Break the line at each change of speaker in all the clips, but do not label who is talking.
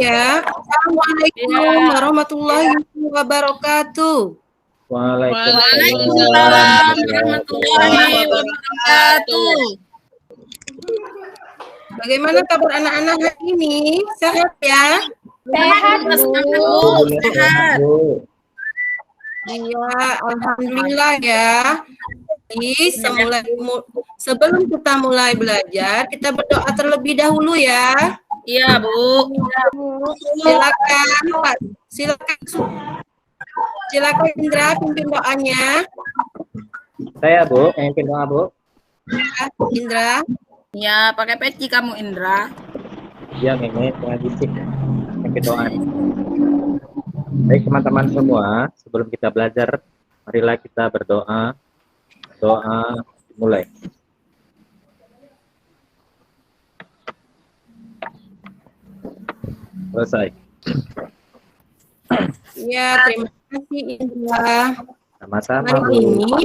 ya. Assalamualaikum warahmatullahi wabarakatuh.
Waalaikumsalam warahmatullahi wabarakatuh.
Bagaimana kabar anak-anak hari ini? Sehat ya?
Sehat, Bu. Sehat.
Iya, alhamdulillah ya. Jadi sebelum kita mulai belajar, kita berdoa terlebih dahulu ya.
Iya, Bu.
Silakan, Pak. Silakan Indra pimpin doanya.
Saya, Bu, yang pimpin doa, Bu.
Indra.
Ya, pakai peci kamu, Indra.
Ya, Meme, ngaji sih. Pimpin doa. Baik, teman-teman semua, sebelum kita belajar, marilah kita berdoa. Doa mulai. Selesai.
Ya, terima kasih Indra.
Sama-sama,
Hari
Bu.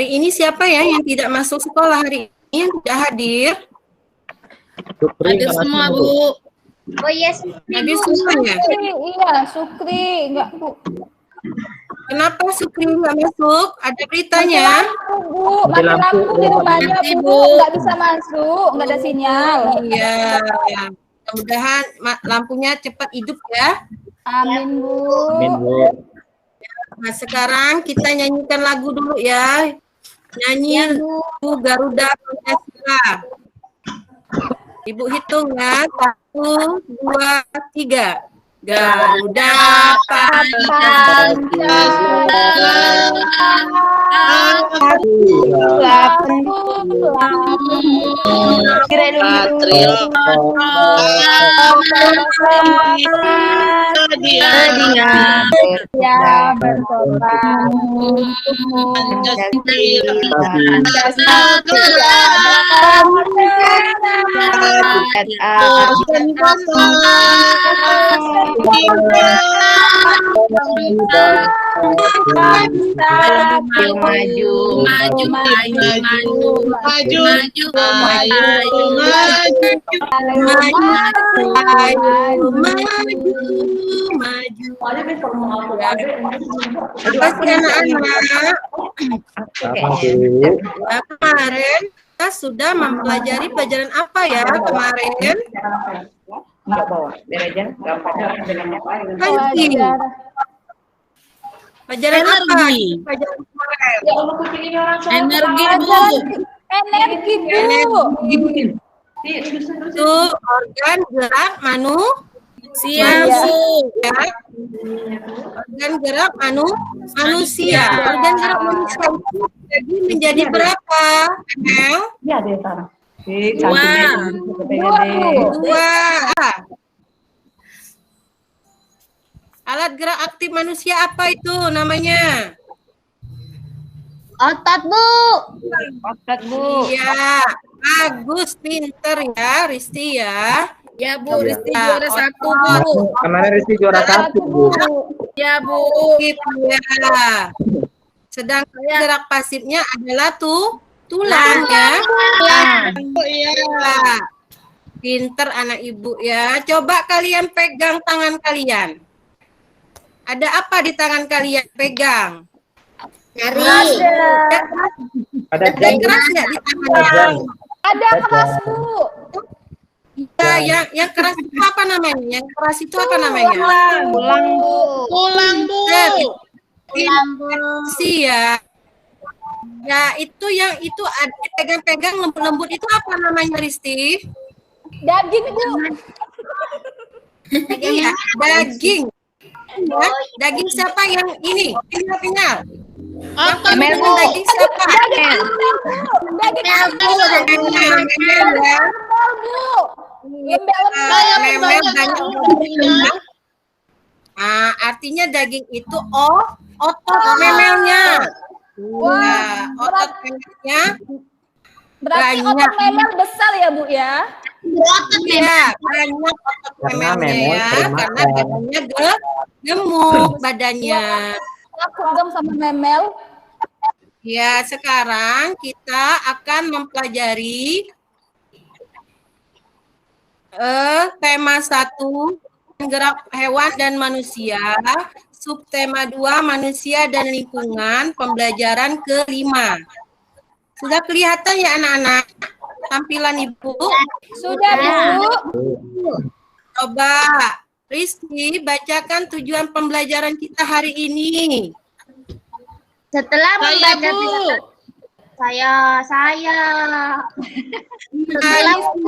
ini siapa ya yang tidak masuk sekolah hari ini, yang tidak hadir?
Supri,
Hadir semua, Bu.
Oh yes,
Hadir semua ya?
iya, Sukri, enggak Bu.
Kenapa Sukri nggak masuk? Ada beritanya?
Bu, mati lampu di rumahnya Bu, nggak bisa masuk, nggak ada sinyal.
Iya, mudah-mudahan lampunya cepat hidup ya.
Amin Bu.
Amin, Bu.
Nah, sekarang kita nyanyikan lagu dulu ya. Nyanyi lagu Garuda Pancasila. Ibu hitung ya. 1, 2, 3. Garuda Pancasila.
Ya berkorban untukmu
Terima kasih anak-anak.
Sama, Bu.
Nah, kemarin kita sudah mempelajari pelajaran apa ya kemarin? Haji. Pelajaran apa?
Energi.
Pelajaran kemarin.
Energi, Bu.
energi Bu.
Itu organ gerak
Siap, Bu.
ya. Organ gerak manusia. Organ gerak manusia itu jadi menjadi berapa? Mel? Dua. Alat gerak aktif manusia apa itu namanya?
Otot Bu.
Iya, bagus, pinter ya, Risti ya.
Ya, Bu. Risti juara 1, Bu.
Kemarin Rizky juara 1, Bu.
Ya, Bu.
Ya. Sedang gerak pasifnya adalah tulang ya. Iya. Pinter anak ibu ya. Coba kalian pegang tangan kalian. Ada apa di tangan kalian pegang?
Jari.
Ada
Ada
jam.
keras nggak di
Ada
tangan?
jam.
Ada keras Bu.
Iya, yang keras itu apa namanya? Yang keras itu apa namanya?
Tulang, Bu.
Si ya. Ya, itu yang itu ada pegang-pegang lembut-lembut itu apa namanya, Risti?
Daging Bu.
Iya, daging. Ya, daging siapa yang ini? Tinggal. Yang pegang daging siapa?
Daging
Memel ya.
Bu.
Memel banyak. Nah, artinya daging itu otot memelnya. Nah, otot memelnya
Berarti
banyak.
otot memel besar ya Bu ya?
Iya, banyak otot
Karena
memelnya
memel
ya,
sering
karena
makan.
badannya gemuk badannya.
Aku gem sama memel.
Ya, sekarang kita akan mempelajari Tema 1 gerak hewan dan manusia, subtema 2 manusia dan lingkungan, pembelajaran ke-5. Sudah kelihatan ya anak-anak tampilan Ibu?
Sudah, Bu.
Coba Rizky bacakan tujuan pembelajaran kita hari ini.
Setelah
Saya,
membaca
Bu.
saya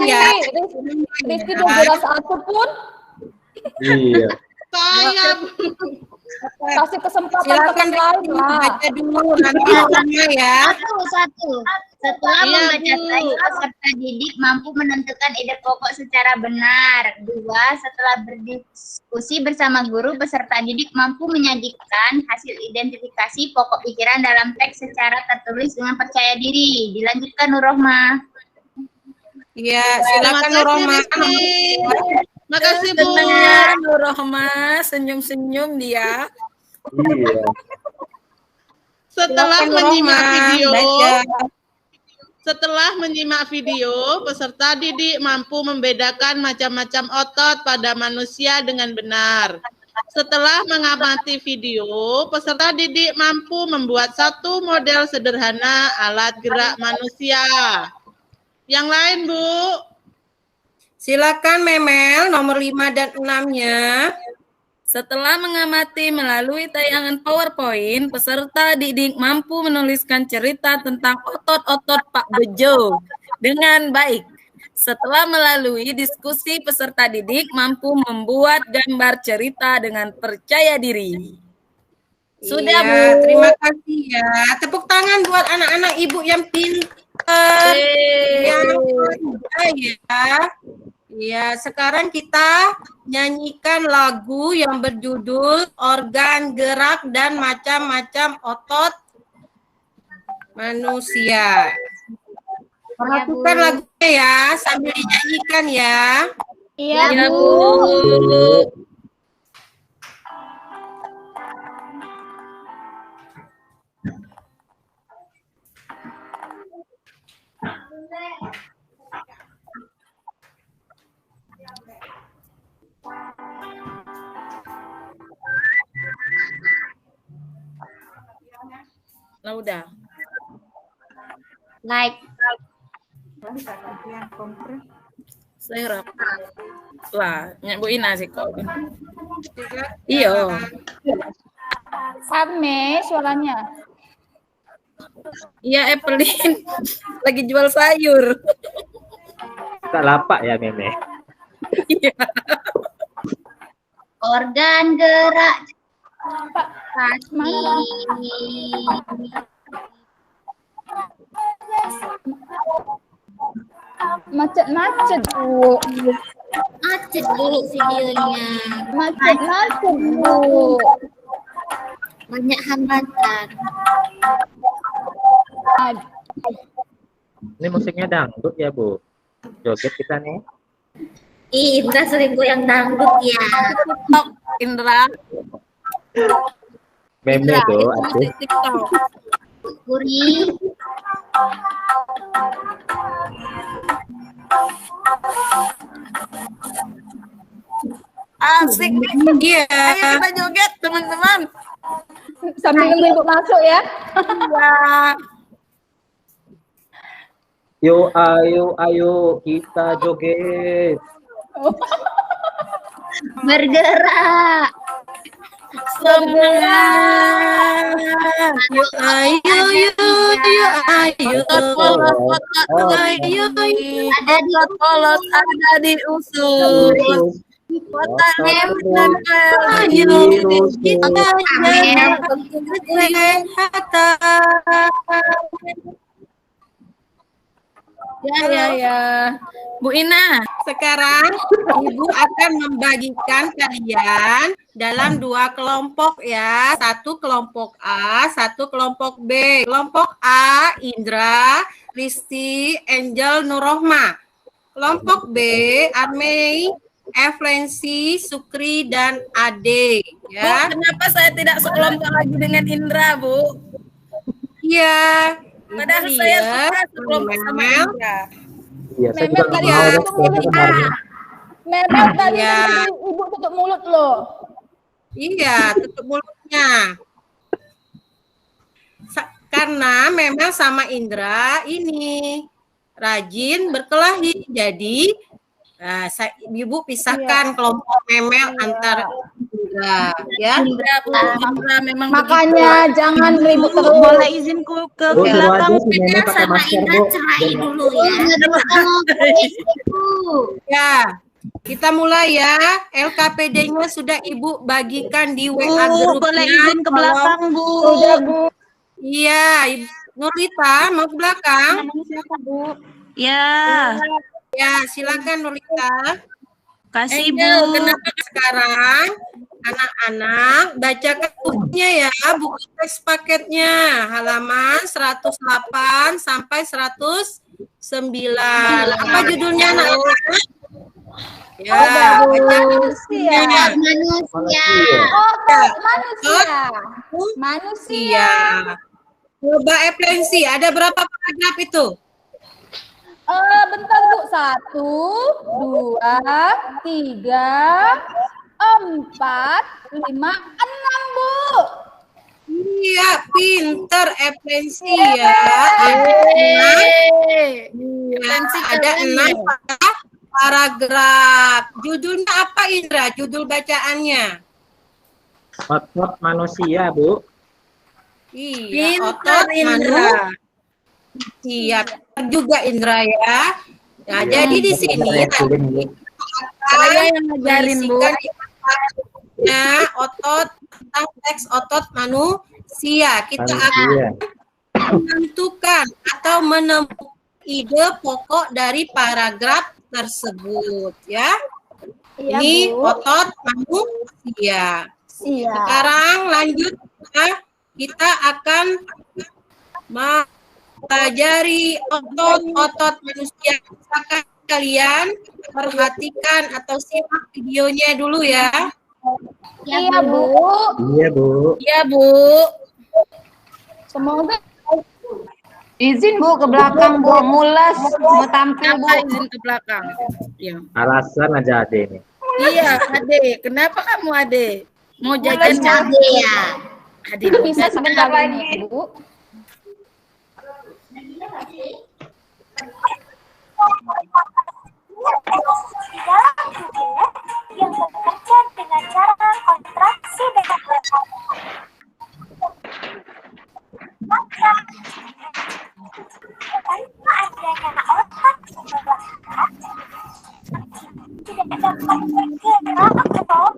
Ya,
Rizky udah juara 1 pun
Iya.
Saya, Bu.
kasih kesempatan ke
silakan
yang lain
Rizky
lah.
baca dulu nanti orangnya ya.
satu. Setelah
Iya,
membaca
Bu.
teks, peserta didik mampu menentukan ide pokok secara benar. 2. Setelah berdiskusi bersama guru, peserta didik mampu menyajikan hasil identifikasi pokok pikiran dalam teks secara tertulis dengan percaya diri. Dilanjutkan Nurrohmah.
Iya,
Terima
silakan
kasih,
Nurrohmah.
Rizky. Makasih, Bu.
Senangnya Nurrohmah senyum-senyum dia.
Iya.
Setelah
Silakan
menyimak
Nurrohmah,
video,
baca.
Setelah menyimak video, peserta didik mampu membedakan macam-macam otot pada manusia dengan benar. Setelah mengamati video, peserta didik mampu membuat satu model sederhana alat gerak manusia. Yang lain, Bu.
Silakan Memel nomor 5 dan 6-nya.
Setelah mengamati melalui tayangan PowerPoint, peserta didik mampu menuliskan cerita tentang otot-otot Pak Bejo dengan baik. Setelah melalui diskusi, peserta didik mampu membuat gambar cerita dengan percaya diri. Sudah,
Iya,
Bu.
terima kasih ya. Tepuk tangan buat anak-anak Ibu yang pintar. Yang pandai ya. Iya, sekarang kita nyanyikan lagu yang berjudul Organ Gerak dan Macam-Macam Otot Manusia. Perhatikan lagunya ya, sambil dinyanyikan ya.
Iya,
Ya,
Bu.
Bu. Nah, udah.
Like.
Serap. Lah, nyak Bu Ina sih kok. Iya.
Ame suaranya.
Iya, Evelyn. Lagi jual sayur.
Tak lapak ya, Meme.
Iya.
Organ gerak kaki.
Macet-macet, Bu.
Macet dulu videonya.
Macet-macet, Bu.
Banyak hambatan.
Ini musiknya dangdut ya, Bu? Joget kita nih.
Indra sering goyang dangdut ya.
TikTok, Indra.
Meme
Indra,
tuh,
itu
aduh.
musik TikTok.
Kuri.
Asik.
Iya.
Ayo kita joget, teman-teman.
Sambil nunggu Ibu masuk ya.
Ya.
Yuk, ayo kita joget.
Bergerak.
Semangat.
Yuk, ayo, ayo. Ayo,
Ada di
Polos ada di usus. Kota dan
ayo. Kita
Amel.
Ya. Bu Ina.
Sekarang Ibu akan membagikan kalian dalam 2 kelompok ya. 1 kelompok A, 1 kelompok B. Kelompok A, Indra, Risti, Angel, Nurrohmah. Kelompok B, Armei, Eflensi, Sukri, dan Ade.
Bu,
Ya,
kenapa saya tidak sekelompok lagi dengan Indra, Bu?
iya.
Padahal
Ibu
saya
lihat,
suka sekelompok sama
Memel.
Indra.
Iya, saya
Meme
juga nggak
tadi
mau
aku
deh,
milih
sebenarnya.
Mebel tadi
Iya.
ibu tutup mulut loh.
Iya, tutup mulutnya. Karena memang sama Indra ini rajin berkelahi. Jadi Ibu pisahkan kelompok memel antar Indra, ya.
Indra, Bu, Indra memang
Makanya jangan ribut terus.
Boleh izin ke
Bu, suruh
belakang.
aja si Nenek pakai masker, Bu.
Cerai dulu ya.
Ya, kita mulai ya. LKPD-nya sudah Ibu bagikan di WA
Bu,
grupnya.
boleh izin ke belakang, Bu.
Udah, Bu.
Iya, Nurlita mau ke belakang?
Ya,
Ya, silakan Nurlita.
kasih Bu.
Angel, kenapa
Sekarang anak-anak bacakan bukunya ya, buku teks paketnya halaman 108 sampai 109. Apa judulnya anak-anak? Ya, baca
Manusia.
Manusia.
Otot manusia. Manusia.
Iya. Coba Eplensi, ada berapa paragraf itu?
Bentar Bu, 1, 2, 3, 4, 5, 6 Bu.
Iya, pinter Eplensi ya. Ada 6 paragraf. Judulnya apa Indra? Judul bacaannya?
Otot manusia, Bu.
Iya,
Pinter
otot
Indra.
Siap juga Indra ya. Nah, jadi di sini
Saya yang ngajarin, Bu.
otot tentang teks otot manusia. Kita akan
Manusia.
menentukan atau menemukan ide pokok dari paragraf tersebut ya.
Iya,
Ini
Bu.
otot manusia.
Iya.
Sekarang lanjut ya. Kita akan mempelajari otot-otot manusia. Misalkan kalian perhatikan atau simak videonya dulu ya.
Iya, Bu.
Iya, Bu.
Iya, Bu.
Semoga
Izin Bu ke belakang Bu, mules mau tampil Bu.
Kenapa izin ke belakang? Iya.
Alasan aja Ade ini.
Iya, Ade. Kenapa kamu Ade? Mau jajan
Cabe ya.
Ade
bisa sebentar lagi, Bu.
Di dalam tubuh yang bekerja dengan cara kontraksi dan maka tanpa adanya otot di belakang tidak dapat bergerak ke bawah.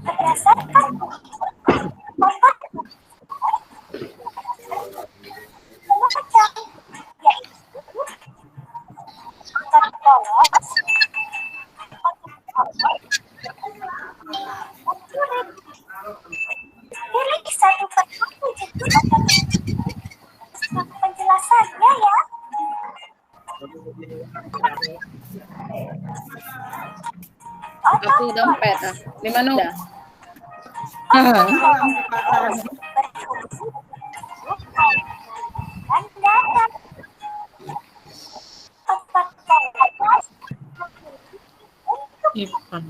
Berdasarkan otot macam yaitu otot polos, pilih satu persatu jenis otot penjelasannya ya.
Aku dompet. Di mana udah? Ipan.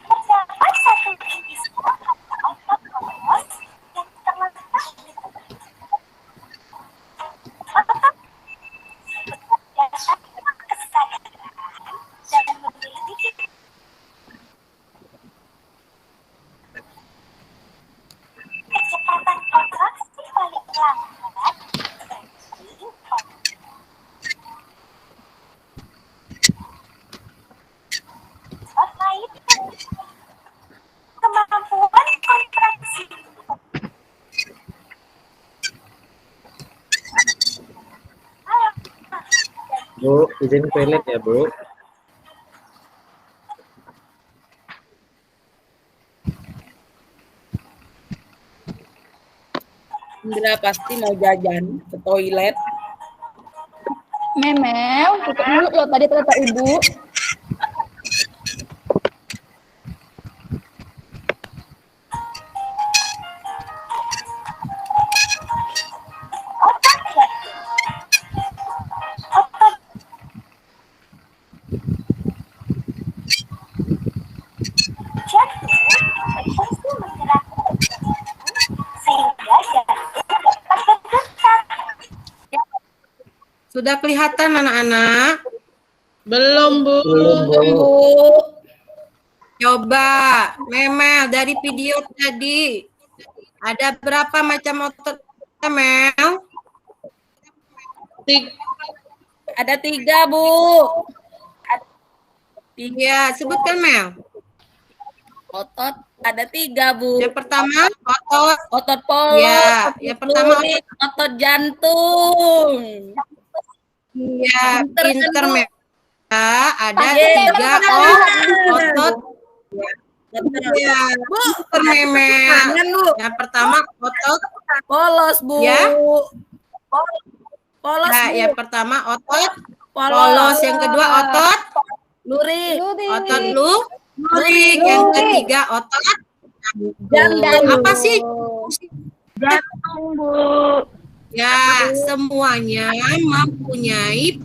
Terdapat satu jenis otot polos yang terletak di otot berdasarkan kesadaran dan memiliki kecepatan kontraksi paling lambat bagi otot lain. Kemampuan kontraksi
Bu, izin toilet ya, Bu.
Indra pasti mau jajan ke toilet.
Memel, tutup mulut lo tadi kata ibu.
Otot jantung. Otot jantung berfungsi menggerakkan sehingga jantung dapat berdetak.
Sudah kelihatan anak-anak?
Belum, Bu.
Coba, Memel, dari video tadi, ada berapa macam otot, Mel?
Ada 3, Bu.
Iya, sebutkan, Mel.
Otot ada 3, Bu.
Yang pertama, otot.
Otot polos,
Ya, yang pertama
lurik, otot jantung.
Iya,
Pinter,
pinter,
Bu.
Mel. Ya, ada
Yeay,
3 otot. Iya, pinter, Memel.
Tangan, Bu.
Yang pertama, otot.
Polos, Bu.
Ya.
Polos,
Nah,
Bu.
yang pertama otot polos, yang kedua otot
lurik.
otot lurik, yang ketiga otot
Jantung.
apa sih?
Jantung, Bu.
Ya, semuanya mempunyai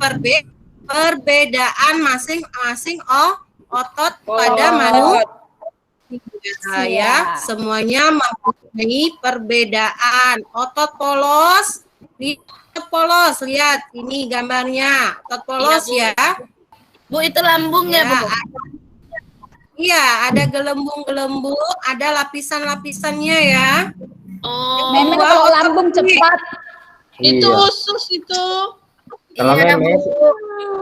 perbedaan masing-masing otot pada manusia. Ya, semuanya mempunyai perbedaan. Otot polos, lihat ini gambarnya. Otot polos
Iya,
ya.
Bu, itu lambungnya,
Ya,
Bu.
iya, ada gelembung-gelembung, ada lapisan-lapisannya ya.
Oh.
Memel kalau lambung cepat.
Itu
Iya.
usus itu.
Kalau
Iya,
Memes
Bu.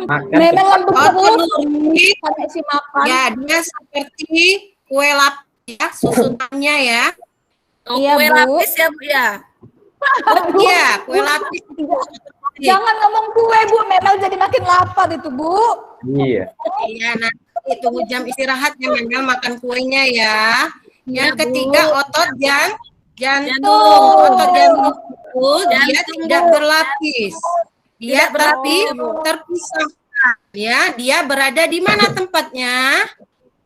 makan
Memel lambung
Otot
terus.
lurik,
Sampai si makan.
ya dia seperti kue lapis ya, susunannya ya.
Oh,
Iya,
kue
Bu.
lapis ya, Bu ya.
Iya, kue lapis.
Jangan ngomong kue, Bu. Memel jadi makin lapar itu, Bu.
iya.
Iya, nanti tunggu jam istirahatnya Memel makan kuenya ya. Yang
Iya, Bu.
ketiga otot jantung.
Jantung.
Otot jantung itu dia
Jantung,
tidak
Bu.
berlapis. Dia
Tidak berlapis, Bu.
terpisah. Ya, dia berada di mana tempatnya?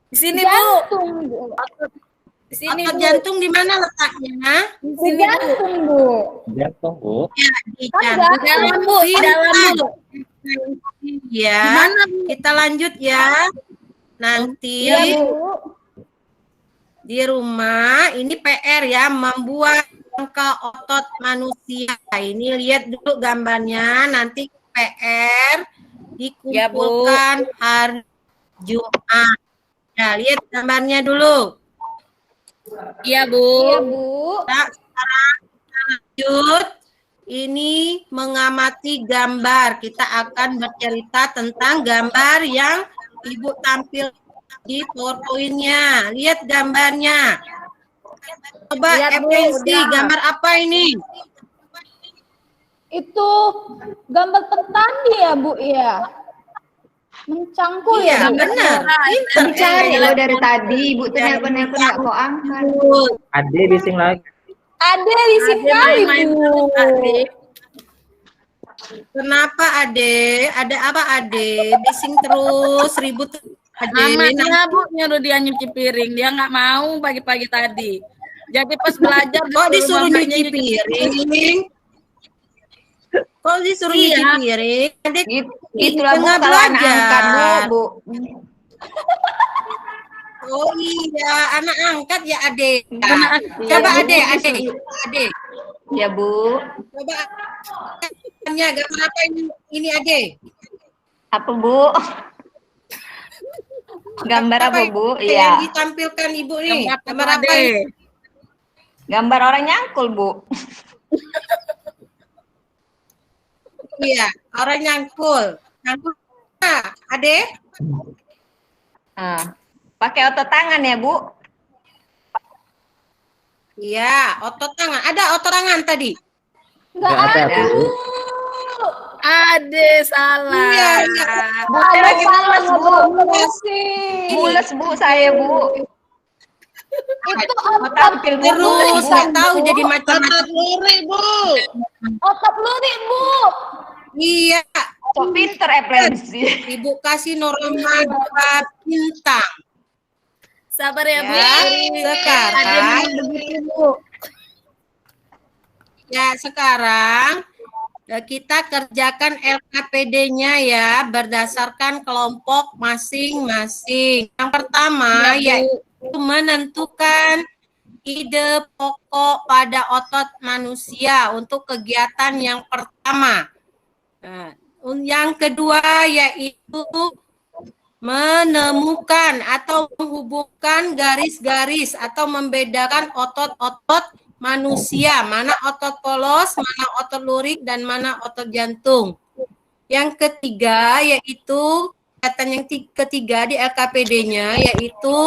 Di sini, Bu.
Jantung, Bu.
Di sini,
Otot
Bu.
jantung di mana letaknya?
Di jantung, Bu.
Jantung, Bu.
Ya, di
Kan
jantung.
Di dalam, Bu. Di dalam, Bu.
Ya,
Gimana, Bu?
kita lanjut ya. Nanti
Iya, Bu.
di rumah ini PR ya, membuat angka otot manusia. Ini lihat dulu gambarnya, nanti PR dikumpulkan hari Jumat. Nah, lihat gambarnya dulu.
Iya, Bu.
Iya, Bu.
Nah, sekarang kita lanjut. Ini mengamati gambar. Kita akan bercerita tentang gambar yang Ibu tampil di PowerPoint-nya. Lihat gambarnya. Coba
Lihat, Bu,
FNC,
udah.
gambar apa ini?
Itu gambar petani ya, Bu, ya. Mencangkul
Iya,
ya, Bu?
benar. Pinter.
Cari lo dari tadi, Ibu tuh nelpon-nelpon nggak kok angkat.
Ade bising lagi.
Ada di sini kali,
main
Bu.
terus, Adik.
Kenapa Ade? Ada apa Ade? Bising terus, ribut Ade.
Mamanya, Bu, nyuruh dia nyuci piring. Dia nggak mau pagi-pagi tadi. Jadi pas belajar
Kok disuruh
mamanya
nyuci piring? Kok disuruh
Iya.
nyuci piring? Ade
Itulah Bu
tengah
kalau anak
belajar.
angkat Bu.
Oh iya, anak angkat ya Ade.
Anak-
Coba
Iya,
Ade,
Bu.
Ade.
Ya Bu.
Coba gambar apa ini Ade?
Apa Bu? Gambar apa Bu?
Yang
Iya.
ditampilkan Ibu nih. Gambar apa
Ade.
ini?
Gambar orang nyangkul Bu.
Iya, orang nyangkul. Nyangkul. Nah, Ade?
Nah, pakai otot tangan ya Bu.
Iya, otot tangan. Ada otot tangan tadi.
Enggak
Nggak ada,
ada.
Bu.
Ade, salah.
Iya, iya.
Bu, saya lagi mules Bu.
Mules.
Mules Bu saya Bu.
Itu
Mau tampil Bu.
Terus nggak tahu jadi macam-macam.
Otot lurik, Bu.
otot lurik, Bu.
Iya,
So pinter Eplensi.
Ibu kasih Nuroma 2 bintang.
Sabar ya, Bu.
Ya, sekarang
Bu.
ya sekarang kita kerjakan LKPD-nya ya berdasarkan kelompok masing-masing. Yang pertama yaitu menentukan ide pokok pada otot manusia untuk kegiatan yang pertama. Nah, yang kedua yaitu menemukan atau menghubungkan garis-garis atau membedakan otot-otot manusia, mana otot polos, mana otot lurik, dan mana otot jantung. Yang ketiga yaitu kegiatan yang ketiga di LKPD-nya yaitu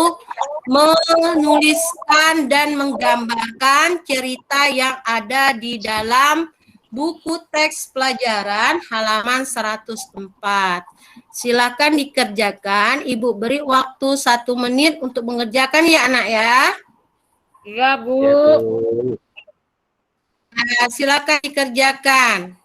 menuliskan dan menggambarkan cerita yang ada di dalam buku teks pelajaran halaman 104. Silakan dikerjakan. Ibu beri waktu 1 menit untuk mengerjakan ya anak ya.
Iya, Bu.
Ya, Bu.
Nah, silakan dikerjakan.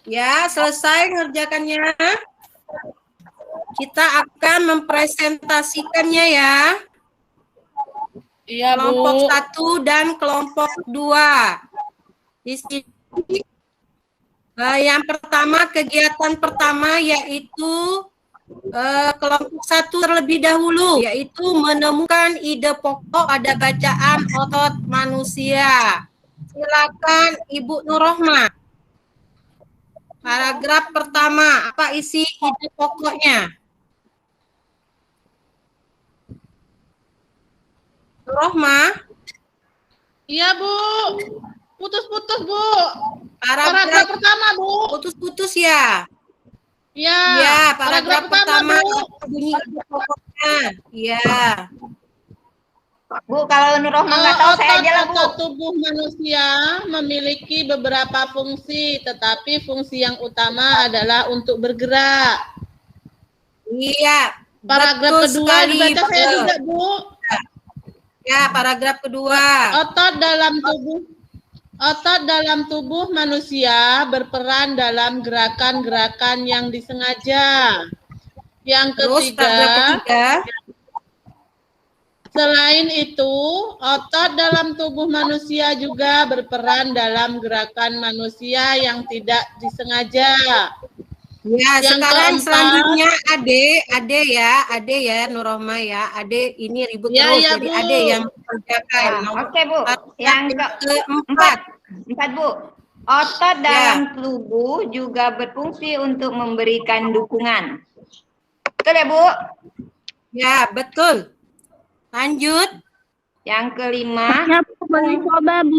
Ya, selesai mengerjakannya. Kita akan mempresentasikannya ya.
Iya, Bu.
Kelompok 1 dan kelompok 2. Di sini yang pertama, kegiatan pertama yaitu kelompok 1 terlebih dahulu, yaitu menemukan ide pokok ada bacaan otot manusia. Silakan Ibu Nurrohmah. Paragraf pertama, apa isi ide pokoknya? Nurrohmah?
Iya, Bu. Putus-putus, Bu.
Paragraf
pertama, Bu.
putus-putus ya?
Iya.
Ya, paragraf pertama
Bu.
bunyi ide pokoknya. Iya.
Bu, kalau Nurrohmah nggak tahu saya aja lah Bu.
Otot tubuh manusia memiliki beberapa fungsi, tetapi fungsi yang utama adalah untuk bergerak.
Iya.
Paragraf
betul
kedua
sekali,
dibaca saya
Bu.
juga, Bu.
Ya, paragraf kedua.
Otot dalam tubuh manusia berperan dalam gerakan-gerakan yang disengaja. Yang
Terus paragraf
ketiga,
ketiga.
selain itu, otot dalam tubuh manusia juga berperan dalam gerakan manusia yang tidak disengaja.
Ya,
Yang
sekarang
keempat.
selanjutnya Ade ya, Nurrohmah ya. Ade ini ribut
Ya,
terus,
ya,
jadi
Bu.
Ade yang mengerjakan.
Oke Bu. Yang
keempat.
keempat Bu. Otot dalam tubuh juga berfungsi untuk memberikan dukungan. Betul ya Bu?
Ya, betul. Lanjut.
Yang kelima,
Boleh coba, Bu.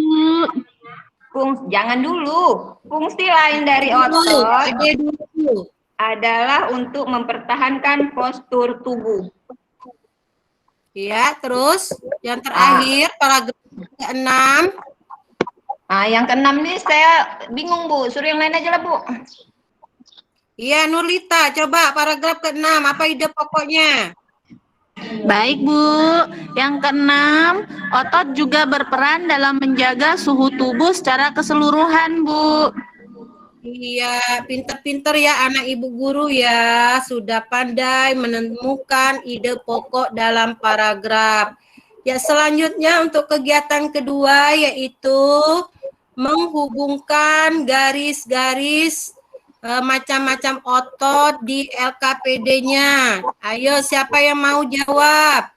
jangan dulu. Fungsi lain dari
Dulu,
otot
Ade dulu.
adalah untuk mempertahankan postur tubuh.
Ya, terus yang terakhir paragraf ke-6.
Nah, yang keenam ini saya bingung Bu. Suruh yang lain aja lah Bu.
Iya, Nurlita, coba paragraf ke-6 apa ide pokoknya?
Baik, Bu. Yang keenam, otot juga berperan dalam menjaga suhu tubuh secara keseluruhan, Bu.
Iya, pinter-pinter ya anak ibu guru ya, sudah pandai menemukan ide pokok dalam paragraf. Ya, selanjutnya untuk kegiatan kedua yaitu menghubungkan garis-garis macam-macam otot di LKPD-nya. Ayo, siapa yang mau jawab?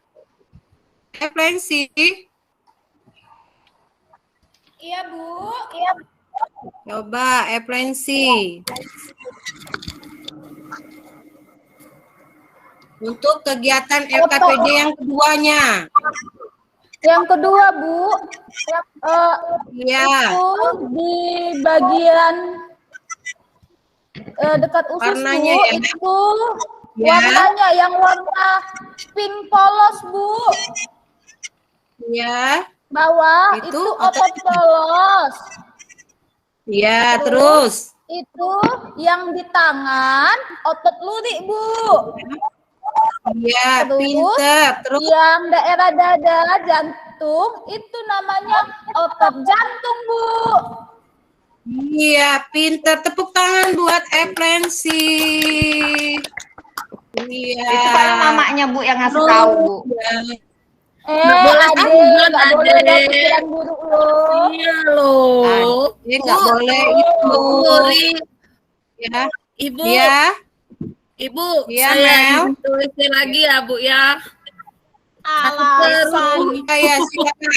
Eplensi?
Iya, Bu. Iya.
Coba, Eplensi. Untuk kegiatan LKPD yang keduanya.
Yang kedua, Bu.
Iya.
Itu di bagian dekat usus,
Warnanya
Bu.
ya.
Itu
Ya.
Warnanya yang warna pink polos, Bu.
Ya.
Bawah
Itu
itu
otot.
otot polos.
Ya, terus.
Itu yang di tangan otot lurik, Bu.
Iya,
Terus,
pinter. Terus
yang daerah dada, jantung, itu namanya otot jantung, Bu.
iya, pinter. Tepuk tangan buat Eplensi. Iya.
Itu paling mamanya Bu yang ngasih tahu, Bu.
Nggak boleh
Ade,
sambungan,
nggak boleh
Ade.
ada pikiran buruk loh.
Iya loh.
Ya, nggak boleh itu.
Sorry.
Ya.
Ibu,
Iya.
Ibu,
Iya,
saya
Mel.
tulisin lagi ya, Bu ya.
Alasan.
Iya, silakan.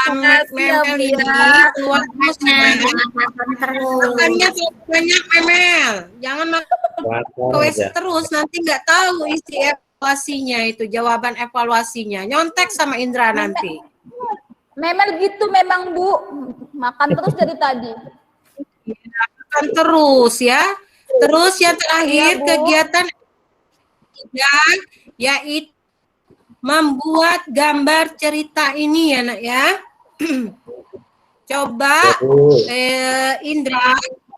Makasih ya,
Memel
Bu,
ini
ya.
keluar makannya banyak Memel. Jangan makan
aja.
terus, nanti nggak tahu isi evaluasinya itu, jawaban evaluasinya. Nyontek sama Indra nanti.
Memel gitu memang, Bu. Makan terus dari tadi.
Makan terus ya. Terus yang terakhir
Iya, Bu.
kegiatan yaitu membuat gambar cerita ini ya, Nak ya. Coba
Ya, Bu.
Indra,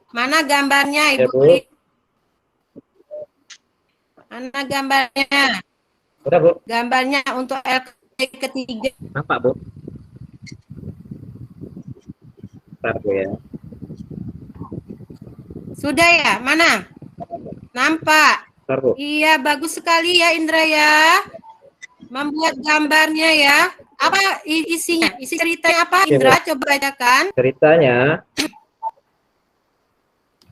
mana gambarnya
Ya,
Ibu?
Bu.
Mana gambarnya?
Udah, Bu.
Gambarnya untuk LKP ketiga.
Nampak, Bu? Bentar, Bu ya.
Sudah ya? Mana? Nampak?
Bentar, Bu.
Iya, bagus sekali ya Indra ya. Membuat gambarnya ya. Apa isinya? Isi ceritanya apa Indra? Coba bacakan.
Ceritanya,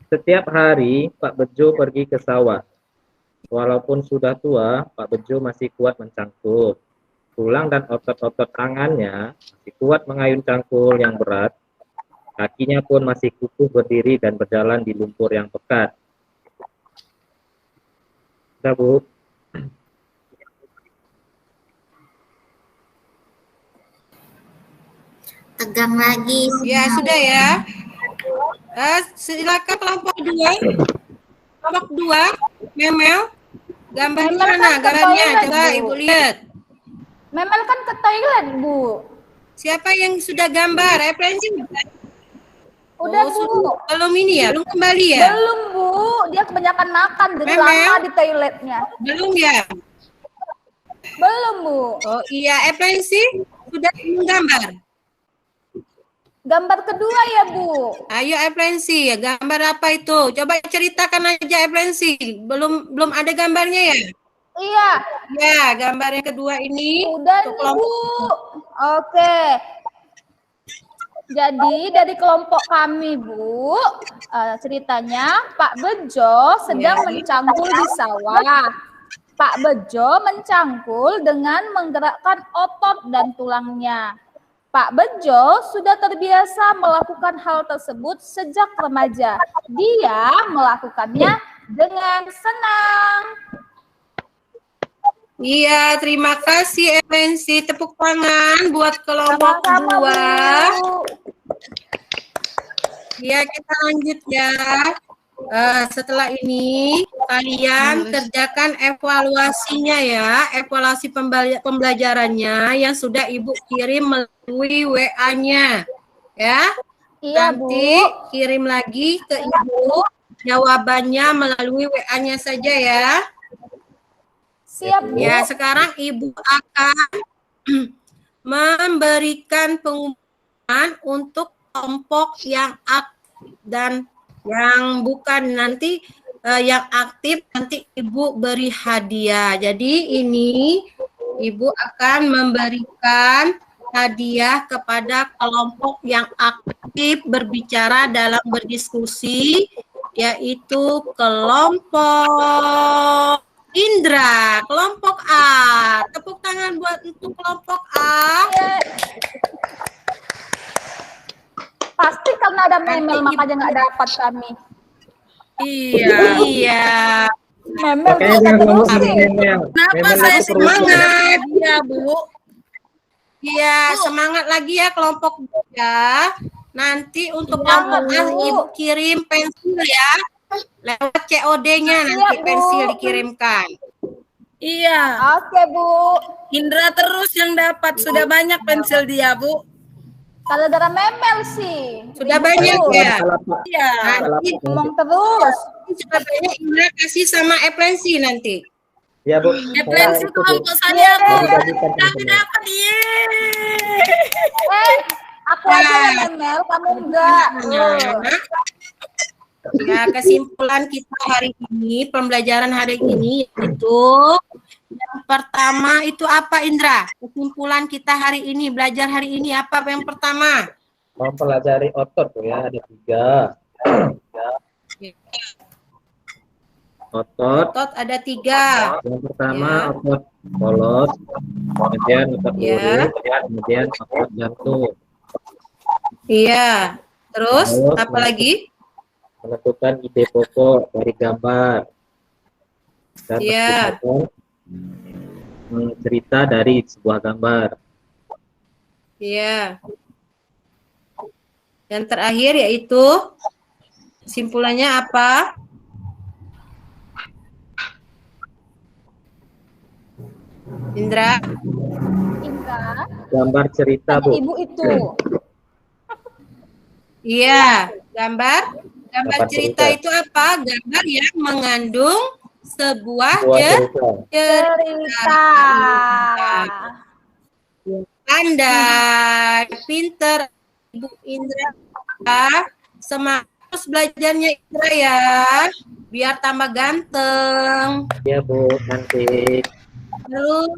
setiap hari Pak Bejo pergi ke sawah. Walaupun sudah tua, Pak Bejo masih kuat mencangkul. Tulang dan otot-otot tangannya masih kuat mengayun cangkul yang berat. Kakinya pun masih kukuh berdiri dan berjalan di lumpur yang pekat. Sudah, Bu.
Tegang lagi.
Ya, sudah ya. Silakan kelompok 2. Kelompok 2, Memel. Gambar
Memel
mana
kan ke
gambarnya?
toilet,
Coba
Bu.
Ibu lihat.
Memel kan ke toilet, Bu.
Siapa yang sudah gambar? Referensi?
Udah, Bu.
Belum ini ya? Belum kembali ya?
Belum, Bu. Dia kebanyakan makan, jadi
Memel.
lama di toiletnya.
Belum ya?
Belum, Bu.
Oh iya, Referensi sudah menggambar.
Gambar kedua ya, Bu.
Ayo Referensi, ya gambar apa itu? Coba ceritakan aja Referensi. Belum ada gambarnya ya?
Iya.
Ya, gambar yang kedua ini.
Udah
untuk
nih,
kelompok.
Bu. Oke. Jadi dari kelompok kami, Bu, ceritanya Pak Bejo sedang mencangkul di sawah. Pak Bejo mencangkul dengan menggerakkan otot dan tulangnya. Pak Bejo sudah terbiasa melakukan hal tersebut sejak remaja. Dia melakukannya dengan senang.
Iya, terima kasih Referensi. Tepuk tangan buat kelompok
Sama-sama,
2.
Bu.
Ya, kita lanjut ya. Setelah ini kalian kerjakan evaluasinya ya, evaluasi pembelajarannya yang sudah Ibu kirim melalui WA-nya. Ya.
Iya,
Nanti
Bu.
kirim lagi ke Ibu jawabannya melalui WA-nya saja ya.
Siap, Bu.
Ya, sekarang Ibu akan memberikan pengumuman untuk kelompok yang aktif dan yang bukan. Nanti yang aktif nanti Ibu beri hadiah. Jadi ini Ibu akan memberikan hadiah kepada kelompok yang aktif berbicara dalam berdiskusi, yaitu kelompok Indra, kelompok A. Tepuk tangan buat untuk kelompok A.
Pasti karena ada Memel makanya nggak dapat kami.
Iya. Iya.
Memel
Oke,
bisa
jangan ngomong sama
terusin.
Memel.
Kenapa
Memel
saya
itu terus.
semangat?
Iya, Bu.
Iya, semangat lagi ya kelompok ya. Nanti untuk
Iya,
kelompok A
Bu.
Ibu kirim pensil ya. Lewat COD-nya nanti
Iya, Bu.
pensil dikirimkan.
Iya.
Oke, Bu.
Indra terus yang dapat. Sudah banyak pensil dia, Bu.
Kalau darah memel sih.
Sudah banyak ya.
Iya.
Nanti
Ngomong terus.
sudah banyak Indra kasih sama Eplensi nanti.
Ya Bu.
Eplensi
Itu, Bu.
kelompok saya, Bu.
Dibagikan
Kami
teman-teman.
dapat, yeay.
Aku aja yang memel, kamu enggak.
Ya, kesimpulan kita hari ini, pembelajaran hari ini itu yang pertama itu apa, Indra? Kesimpulan kita hari ini, belajar hari ini apa yang pertama?
Mempelajari otot Bu ya, ada 3. Otot.
Otot ada 3.
Yang pertama
Ya.
otot polos, kemudian otot
Ya.
urut, kemudian otot jantung.
Iya. Terus apa lagi?
Menentukan ide pokok dari gambar dan
Iya.
menceritakan cerita dari sebuah gambar.
Iya. Yang terakhir yaitu kesimpulannya apa? Indra?
Indra,
Gambar cerita
tanya
Bu.
ibu itu.
Iya, gambar
Gambar
cerita
cerita.
itu apa? Gambar yang mengandung sebuah
Sebuah cerita.
Cerita.
Pandai, pinter Ibu Indra. Semangat terus belajarnya Indra ya, biar tambah ganteng.
Ya Bu, nanti.
Terus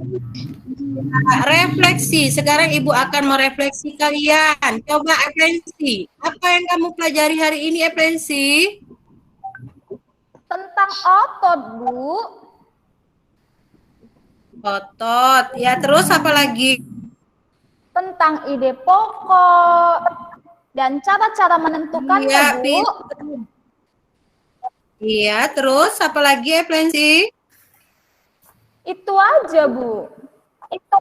refleksi. Sekarang Ibu akan merefleksi kalian. Coba Eplensi. Apa yang kamu pelajari hari ini, Eplensi?
Tentang otot, Bu.
Otot. Ya, terus apa lagi?
Tentang ide pokok dan cara-cara menentukannya,
Iya,
Bu.
pinter. Iya, terus apa lagi, Eplensi?
Itu aja, Bu. Itu.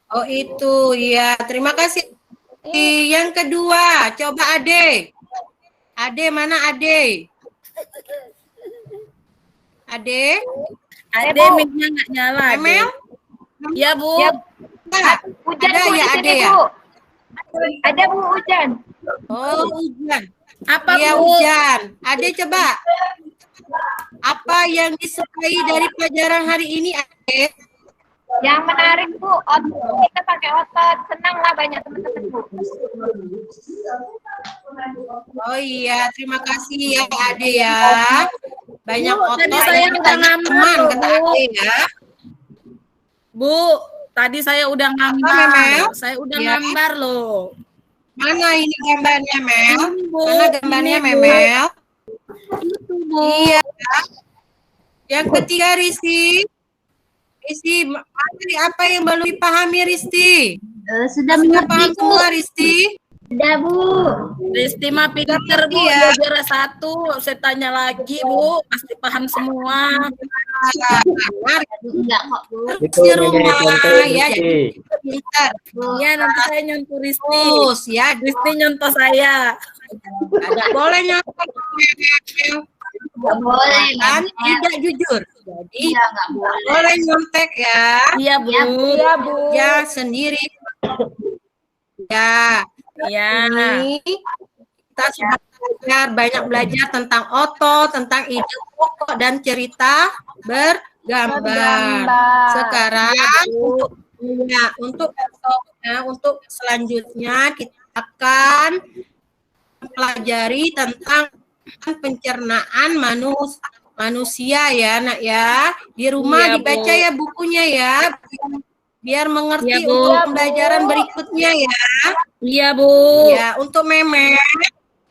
Oh, itu. Ya, terima kasih. Yang kedua, coba Ade. Ade, mana Ade? Ade?
Ade mic-nya nggak nyala. Ade.
Emel?
Iya, Bu.
Hujan
Ada
Bu,
ya,
di
ada
sini,
ya?
Bu. Ada Bu hujan.
Oh, hujan.
Apa,
Iya,
Bu?
hujan. Ade, coba. Apa yang disukai dari pelajaran hari ini, Ade?
Yang menarik Bu, kita pakai otot. Senang lah banyak teman-teman Bu.
Oh iya, terima kasih ya Ade ya. Banyak
Bu,
otot,
tadi saya udah
banyak
ngambil
teman,
loh,
kata
Bu.
Ade ya.
Bu, tadi saya udah
Memel?
ngambar. Saya udah
Ya.
ngambar loh.
Mana ini gambarnya, Mel?
Ini, Bu.
Mana gambarnya,
Ini, Bu.
Memel?
Itu, Bu.
Iya. Yang ketiga, Risti. Risti, apa yang belum dipahami, Risti?
Sudah
Sudah
mengerti
paham
Bu.
semua, Risti?
Sudah Bu.
Risti mah pinter, Bu.
Iya.
Dia juara 1. Saya tanya lagi, Bu. Pasti paham semua.
Enggak kok Bu.
Itu
Di
nenek
rumah,
contoh
ya,
Risti.
pintar.
Iya, nanti saya nyontoh Risti.
Terus, ya,
Risti nyontoh saya.
ada boleh nyontek.
Enggak boleh.
Kan
Bang.
tidak jujur. Jadi,
Iya, enggak boleh.
boleh nyontek ya.
Iya, Bu.
Iya, Bu.
Ya, sendiri. Ya,
Iya.
ini kita sudah belajar tentang otot, tentang ide pokok dan cerita bergambar.
Bergambar.
Sekarang untuk besoknya, untuk selanjutnya kita akan mempelajari tentang pencernaan manusia ya, Nak ya. Di rumah
Iya,
dibaca
Bu.
ya bukunya ya. Biar mengerti
Iya, Bu.
untuk
Iya, Bu.
pembelajaran berikutnya ya.
Iya, Bu.
Ya, untuk Memel,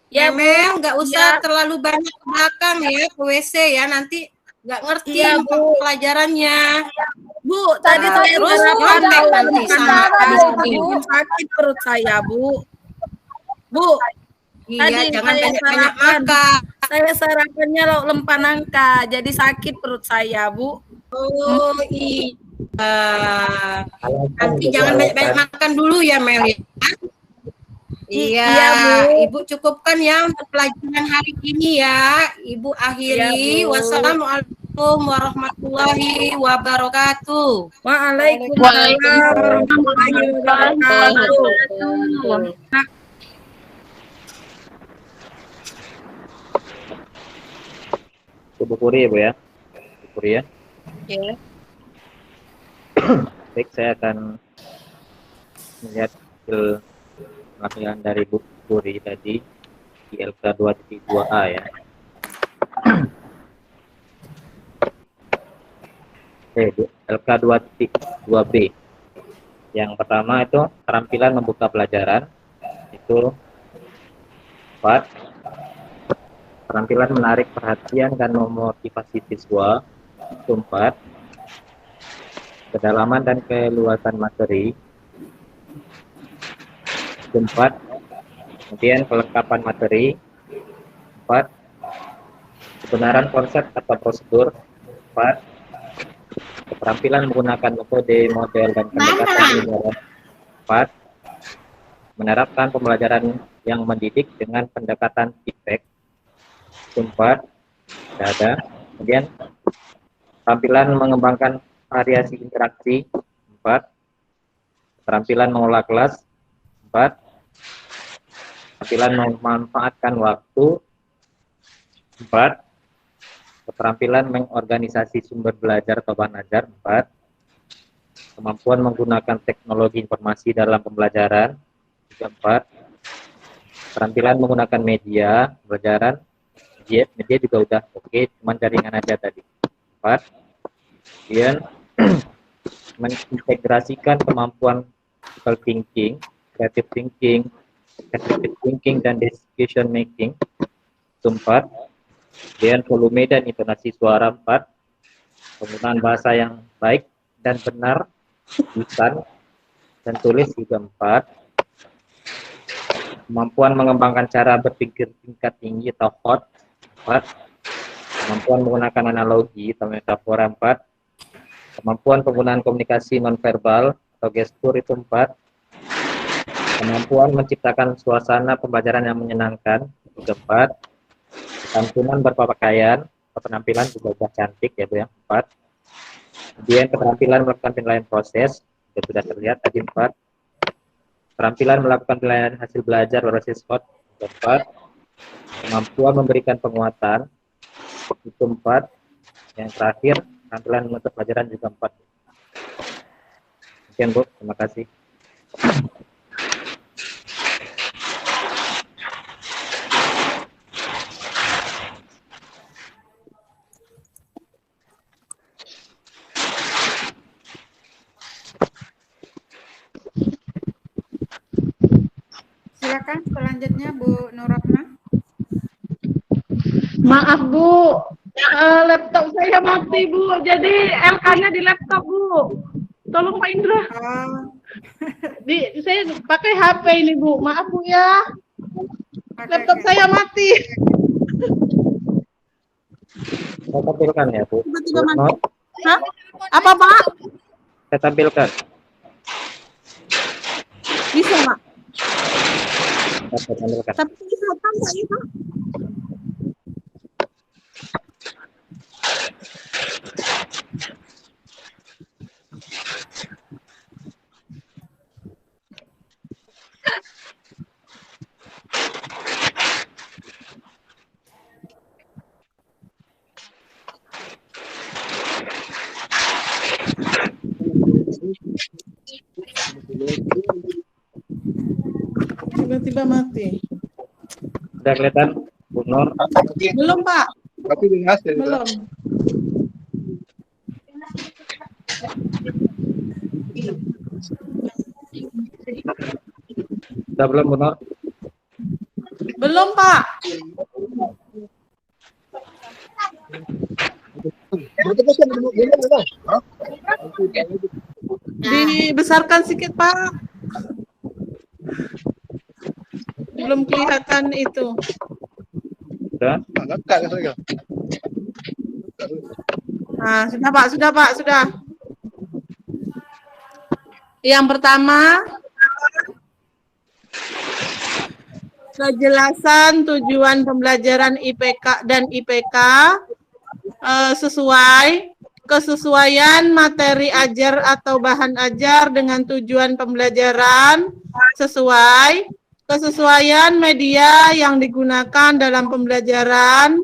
Ya, Bu.
Memel nggak usah
Ya.
terlalu banyak ke belakang ya, ke WC ya, nanti nggak ngerti
Iya, Bu.
pelajarannya.
Bu, tadi
Nah,
saya
terus
sarapan
nyontek
tahu
nanti
bukan
sama
habis
Adi.
bikin sakit perut saya, Bu. Bu,
Iya,
Tadi
jangan
saya
banyak-banyak
sarapan.
makan.
saya sarapannya lauk lempa nangka, jadi sakit perut saya, Bu.
Oh iya.
Alasan
Nanti
gitu,
jangan
alasan.
banyak-banyak makan dulu ya, Mel. Ya. Iya,
Iya, Bu.
Ibu cukupkan ya untuk pelajaran hari ini ya. Ibu akhiri.
Iya, Bu.
Wassalamualaikum warahmatullahi wabarakatuh.
Waalaikumsalam warahmatullahi wabarakatuh.
Bu Puri ya Bu ya. Bu Puri ya.
Ya.
Baik, saya akan melihat hasil pengambilan dari Bu Puri tadi di LK 2.2A ya. LK 2.2B. Yang pertama itu keterampilan membuka pelajaran, itu 4. Keterampilan menarik perhatian dan memotivasi siswa, itu 4. Kedalaman dan keluasan materi, itu 4. Kemudian kelengkapan materi, 4. Kebenaran konsep atau prosedur, 4. Keterampilan menggunakan metode, model, dan pendekatan pembelajaran, 4. Menerapkan pembelajaran yang mendidik dengan pendekatan feedback, 4. Tidak ada. Kemudian keterampilan mengembangkan variasi interaksi, 4. Keterampilan mengolah kelas, 4. Keterampilan memanfaatkan waktu, 4. Keterampilan mengorganisasi sumber belajar atau bahan ajar, 4. Kemampuan menggunakan teknologi informasi dalam pembelajaran, 4. Keterampilan menggunakan media pembelajaran, media juga udah oke, cuman jaringan aja tadi, 4. Kemudian mengintegrasikan kemampuan critical thinking, creative thinking, executive thinking, dan decision making, 4. Kemudian volume dan intonasi suara, 4. Penggunaan bahasa yang baik dan benar, tulisan dan tulis juga, 4. Kemampuan mengembangkan cara berpikir tingkat tinggi atau hot, 4. Kemampuan menggunakan analogi atau metafora, 4. Kemampuan penggunaan komunikasi nonverbal atau gestur, itu 4. Kemampuan menciptakan suasana pembelajaran yang menyenangkan, juga 4. Kesantunan berpakaian atau penampilan juga sudah cantik ya Bu ya, 4. Kemudian keterampilan melakukan penilaian proses juga sudah terlihat tadi, 4. Keterampilan melakukan penilaian hasil belajar berbasis SWOT, 4. Kemampuan memberikan penguatan, itu 4. Yang terakhir keterampilan menuntut pelajaran juga 4. Sekian Bu, terima kasih.
Silakan selanjutnya Bu Nurrohmah.
Maaf Bu, laptop saya mati Bu, jadi LK-nya di laptop Bu. Tolong Pak Indra. Saya pakai HP ini Bu, maaf Bu ya. Laptop saya mati.
Saya tampilkan ya Bu.
Tiba-tiba mati. Hah? Apa Pak?
Saya tampilkan.
Bisa Pak.
Saya tampilkan.
Tapi kelihatan Pak itu. Tiba-tiba mati.
Sudah kelihatan Bu Nur?
Belum Pak.
Tapi hasil.
Belum.
Sudah belum Bu Nur?
Belum Pak. Dibesarkan sedikit Pak. Belum kelihatan itu.
Sudah?
Nah, sudah Pak, sudah Pak, sudah. Yang pertama, kejelasan tujuan pembelajaran IPK dan IPK sesuai, kesesuaian materi ajar atau bahan ajar dengan tujuan pembelajaran sesuai, kesesuaian media yang digunakan dalam pembelajaran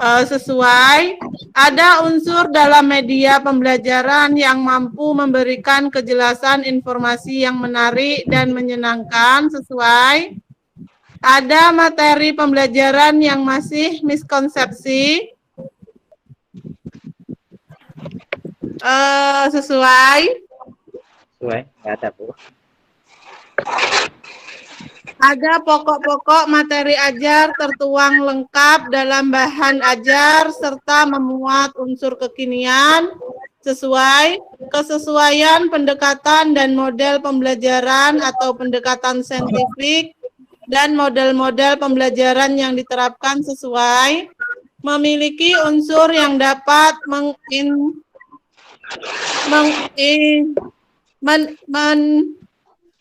sesuai, ada unsur dalam media pembelajaran yang mampu memberikan kejelasan informasi yang menarik dan menyenangkan sesuai, ada materi pembelajaran yang masih miskonsepsi sesuai,
nggak ada Bu.
ada pokok-pokok materi ajar tertuang lengkap dalam bahan ajar serta memuat unsur kekinian sesuai, kesesuaian pendekatan dan model pembelajaran atau pendekatan saintifik dan model-model pembelajaran yang diterapkan sesuai, memiliki unsur yang dapat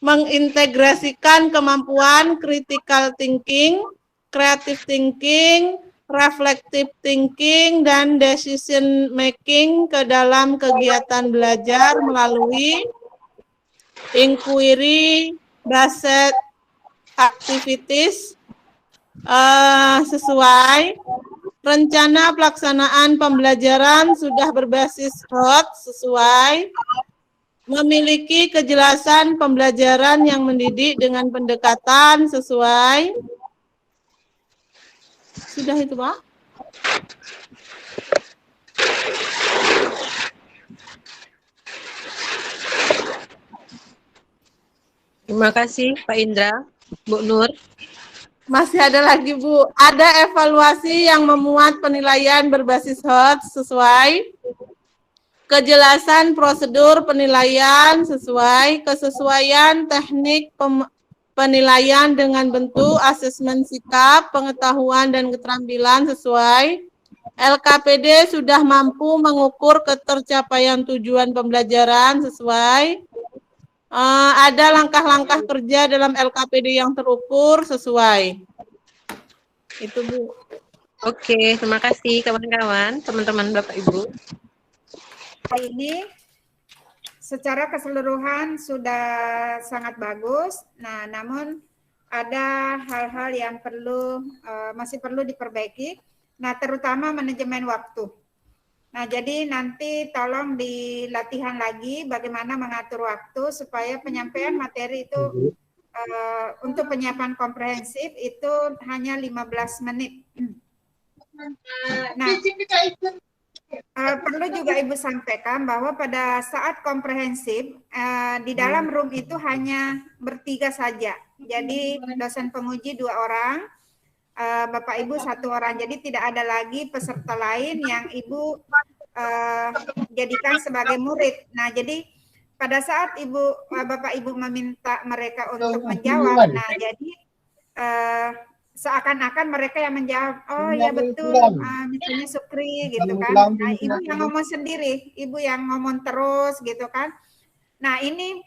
mengintegrasikan kemampuan critical thinking, creative thinking, reflective thinking, dan decision making ke dalam kegiatan belajar melalui inquiry based activities sesuai, rencana pelaksanaan pembelajaran sudah berbasis HOT sesuai, memiliki kejelasan pembelajaran yang mendidik dengan pendekatan sesuai. Sudah itu, Pak?
Terima kasih Pak Indra, Bu Nur.
Masih ada lagi, Bu. Ada evaluasi yang memuat penilaian berbasis HOT sesuai, kejelasan prosedur penilaian sesuai, kesesuaian teknik penilaian dengan bentuk asesmen sikap, pengetahuan, dan keterampilan sesuai. LKPD sudah mampu mengukur ketercapaian tujuan pembelajaran sesuai. Ada langkah-langkah kerja dalam LKPD yang terukur sesuai. Itu, Bu.
Oke, terima kasih kawan-kawan, teman-teman Bapak Ibu.
Hari ini secara keseluruhan sudah sangat bagus. Nah, namun ada hal-hal yang masih perlu diperbaiki. Nah, terutama manajemen waktu. Nah, jadi nanti tolong dilatihan lagi bagaimana mengatur waktu supaya penyampaian materi itu untuk penyiapan komprehensif itu hanya 15 menit. Nah, perlu juga Ibu sampaikan bahwa pada saat komprehensif di dalam room itu hanya bertiga saja. Jadi dosen penguji 2 orang, Bapak Ibu 1 orang. Jadi tidak ada lagi peserta lain yang Ibu jadikan sebagai murid. Nah, jadi pada saat Bapak Ibu meminta mereka untuk menjawab, nah jadi seakan-akan mereka yang menjawab, oh ya betul, misalnya Sukri gitu kan. Nah, Ibu yang ngomong sendiri, Ibu yang ngomong terus gitu kan. Nah, ini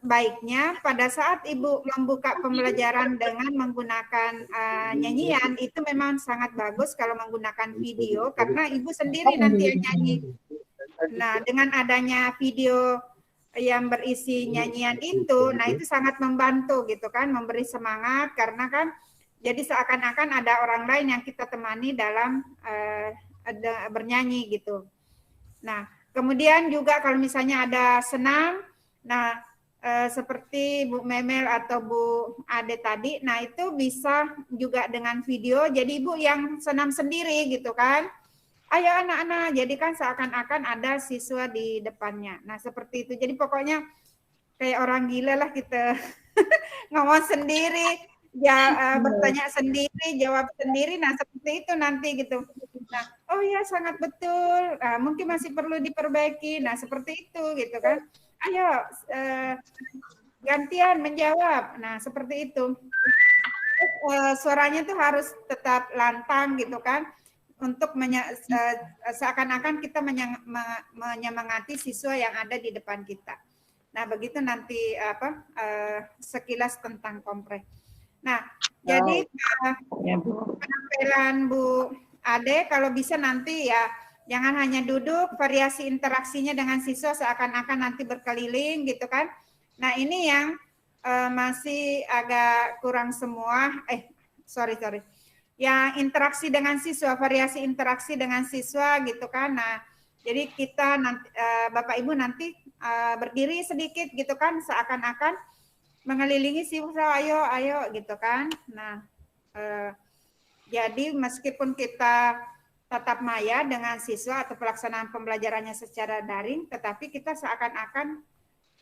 baiknya pada saat Ibu membuka pembelajaran dengan menggunakan nyanyian, itu memang sangat bagus kalau menggunakan video, karena Ibu sendiri nanti yang nyanyi. Nah, dengan adanya video yang berisi nyanyian itu, nah itu sangat membantu gitu kan, memberi semangat, karena kan jadi seakan-akan ada orang lain yang kita temani dalam bernyanyi gitu. Nah, kemudian juga kalau misalnya ada senam, nah seperti Bu Memel atau Bu Ade tadi, nah itu bisa juga dengan video, jadi Ibu yang senam sendiri gitu kan. Ayo anak-anak, jadi kan seakan-akan ada siswa di depannya. Nah seperti itu, jadi pokoknya kayak orang gila lah kita ngomong sendiri, ya, bertanya sendiri, jawab sendiri, nah seperti itu nanti gitu. Nah, oh ya sangat betul, nah, mungkin masih perlu diperbaiki, nah seperti itu gitu kan. Ayo gantian menjawab, nah seperti itu. Suaranya tuh harus tetap lantang gitu kan, untuk seakan-akan kita menyemangati siswa yang ada di depan kita. Nah, begitu nanti sekilas tentang kompres. Nah, jadi penampilan Bu Ade kalau bisa nanti ya jangan hanya duduk, variasi interaksinya dengan siswa seakan-akan nanti berkeliling gitu kan. Nah, ini yang masih agak kurang semua. Sorry. Yang interaksi dengan siswa, variasi interaksi dengan siswa gitu kan. Nah, jadi kita nanti Bapak Ibu nanti berdiri sedikit gitu kan, seakan-akan mengelilingi siswa, ayo gitu kan. Nah, jadi meskipun kita tatap maya dengan siswa atau pelaksanaan pembelajarannya secara daring, tetapi kita seakan-akan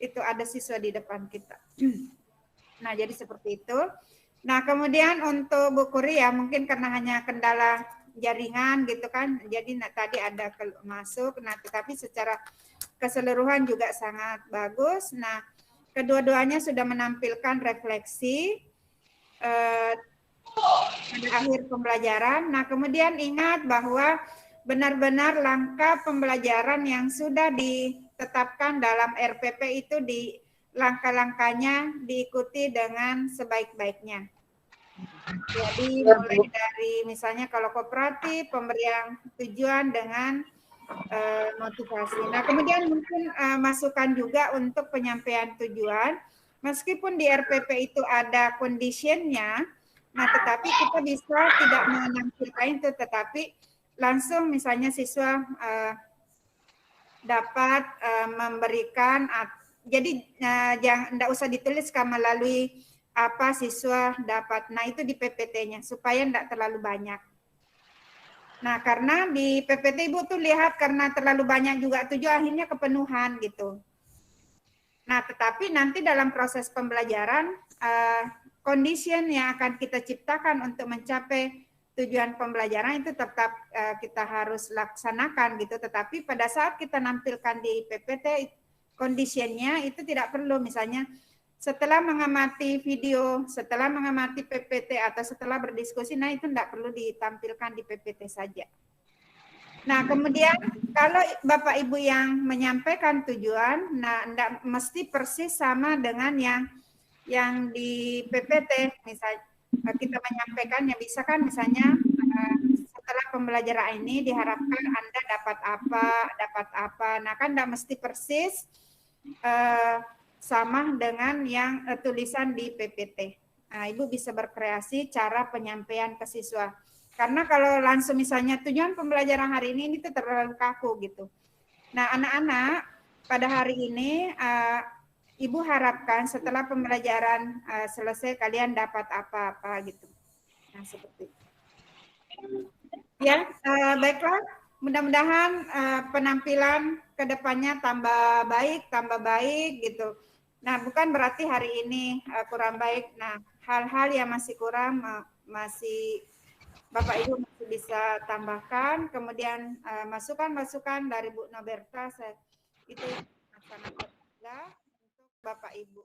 itu ada siswa di depan kita. Nah, jadi seperti itu. Nah, kemudian untuk Bu Kuri ya mungkin karena hanya kendala jaringan gitu kan, jadi tadi ada masuk, nah tetapi secara keseluruhan juga sangat bagus. Nah, kedua-duanya sudah menampilkan refleksi pada akhir pembelajaran. Nah, kemudian ingat bahwa benar-benar langkah pembelajaran yang sudah ditetapkan dalam RPP itu langkah-langkahnya diikuti dengan sebaik-baiknya. Jadi mulai dari misalnya kalau kooperatif, pemberian tujuan dengan motivasi. Nah, kemudian mungkin masukan juga untuk penyampaian tujuan. Meskipun di RPP itu ada condition-nya, nah tetapi kita bisa tidak menampilkan itu, tetapi langsung misalnya siswa dapat memberikan, jadi jangan, tidak usah dituliskan melalui apa siswa dapat. Nah, itu di PPT-nya supaya tidak terlalu banyak. Nah, karena di PPT Ibu tuh lihat karena terlalu banyak juga tujuan akhirnya kepenuhan gitu. Nah, tetapi nanti dalam proses pembelajaran condition yang akan kita ciptakan untuk mencapai tujuan pembelajaran itu tetap kita harus laksanakan gitu. Tetapi pada saat kita nampilkan di PPT condition-nya itu tidak perlu, misalnya setelah mengamati video, setelah mengamati PPT atau setelah berdiskusi, nah itu tidak perlu ditampilkan di PPT saja. Nah, kemudian kalau Bapak Ibu yang menyampaikan tujuan, nah tidak mesti persis sama dengan yang di PPT. Misalnya kita menyampaikannya, bisa kan misalnya setelah pembelajaran ini diharapkan Anda dapat apa. Nah, kan tidak mesti persis sama dengan yang tulisan di PPT. Nah, Ibu bisa berkreasi cara penyampaian ke siswa. Karena kalau langsung misalnya tujuan pembelajaran hari ini itu terlalu kaku gitu. Nah, anak-anak pada hari ini Ibu harapkan setelah pembelajaran selesai kalian dapat apa-apa gitu. Nah, seperti itu. Ya, baiklah. Mudah-mudahan penampilan ke depannya tambah baik gitu. Nah, bukan berarti hari ini kurang baik. Nah, hal-hal yang masih kurang masih Bapak Ibu masih bisa tambahkan. Kemudian masukan-masukan dari Bu Noberta itu sangat berguna untuk Bapak Ibu.